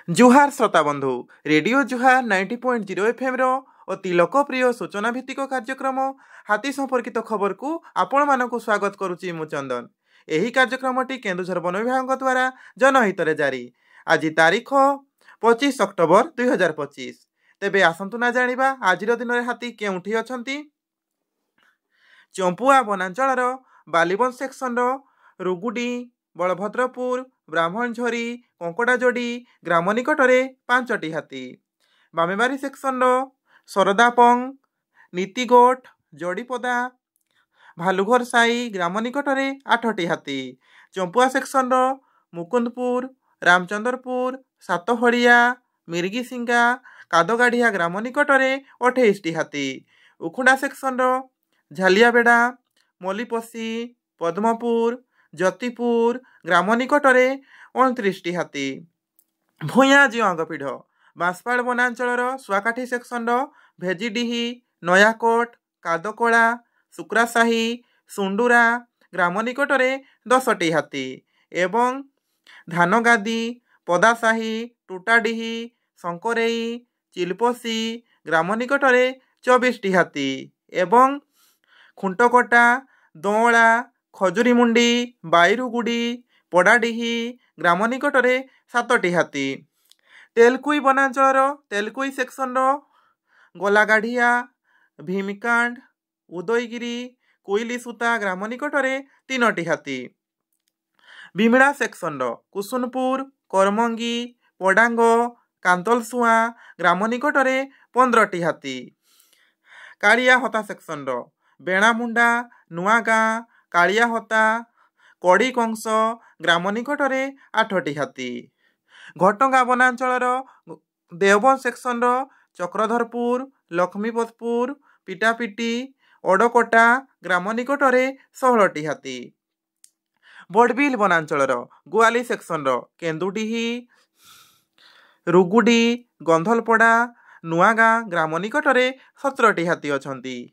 जुहार श्रोता बंधु रेडियो जुहार 90.0 FM रो अति लोकप्रिय सूचना भित्तिक कार्यक्रम हाथी संपर्कित खबर को आपण मानक स्वागत करुच्ची मु चंदन। एही कार्यक्रमटी केन्दुझर वन विभाग द्वारा जनहित रे जारी। आज तारीख 25 अक्टोबर 2025। तेबे आसंतु ना जानिबा आजिर दिन रे हाथी केउठी अछंती। चंपुआ वनांचल बालीबन सेक्शन रुगुडी बलभद्रपुर ब्राह्मणझरी कंकड़ाजोड़ी ग्राम निकटरे 5टी हाथी। बामेबारी सेक्शन सरदापंग नीतिगोट जोड़ीपदा भालुघर साई ग्राम निकटरे 8टी हाथी। चंपुआ सेक्शन मुकुंदपुर रामचंद्रपुर सातहड़िया मिर्गिसिंगा कादगाढ़िया ग्राम निकटरे 28टी हाथी। उखुंडा सेक्शन झालियाबेड़ा मलिपसी पद्मपुर ज्योतिपुर ग्राम निकटरे 29टी हाथी। भूया जियांगपीढ़ बांसपाड़ वनांचल सुआकाठी सेक्शन भेजिडीही नयाकोट कादकोला सुक्रासाही सुंडुरा ग्राम निकटरे 10टी हाथी एवं धानगादी पदासाही टूटाडीही शंकरेई चिलपसी ग्राम निकटरे 24टी हाथी एवं खुंटकोटा दौला खजुरीमुंडी बाईरुगुड़ी पड़ाडीही ग्राम निकटरे 7टी हाथी। तेलकुई वनांचल तेलकुई सेक्शन गोलागाढ़िया भीमकांड उदयगिरी कोइलीसूता ग्राम निकटरे 3टी हाथी। बिमिड़ा सेक्शन कुसुनपुर करमंगी पडांग कांतलसुआ ग्राम निकटरे 15टी हाथी। कालिया हता सेक्शन बेणामुंडा नुआगाँ कालिया हता कड़ी कंस ग्राम निकटरे 8टी हाथी। घटंगा वनांचल देवबन सेक्शन चक्रधरपुर लक्ष्मीपतपुर पिटापिटी ओडकोटा ग्राम निकटरे 16टी हाथी। बड़बिल वनांचल गुआली सेक्शन केन्दुडीही रुगुडी गंधलपड़ा नुआगाँ ग्राम निकटरे 17टी हाथी अछंती।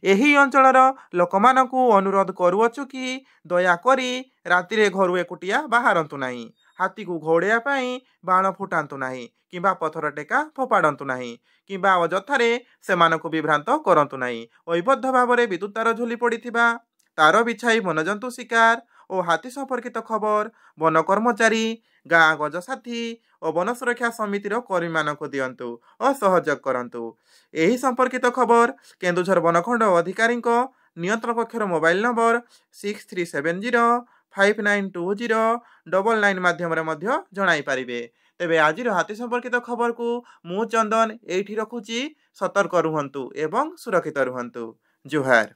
एही अंचलर लोकमानकु अनुरोध करुअछु कि दयाकरी रातिरे घरु एकुटिया बाहरंतु नाही। हाथी को घोड़िया पाई बाण फुटांतु नाही किंबा पथर टेका फोपाड़ंतु नाही किंबा अजथारे सेमानकु विभ्रांत करंतु नाही। अबद्ध भावरे विद्युत तार झुली पड़िथिबा तार बिछाई वनजंतु शिकार और हाथी संपर्कित खबर वन कर्मचारी गाँ गजसाथी और वन सुरक्षा समितिर कर्मी मानक दियंतु और सहयोग करंतु। एही संपर्कित खबर केन्दुझर वनखंड अधिकारी नियंत्रण कक्षर मोबाइल नंबर 6370592099 माध्यम जणाई पारिबे। तेबे आजिर हाथी संपर्कित खबर को मु चंदन एठी रखुची। सतर्क रुहंतु एवं सुरक्षित रुहंतु। जुहार।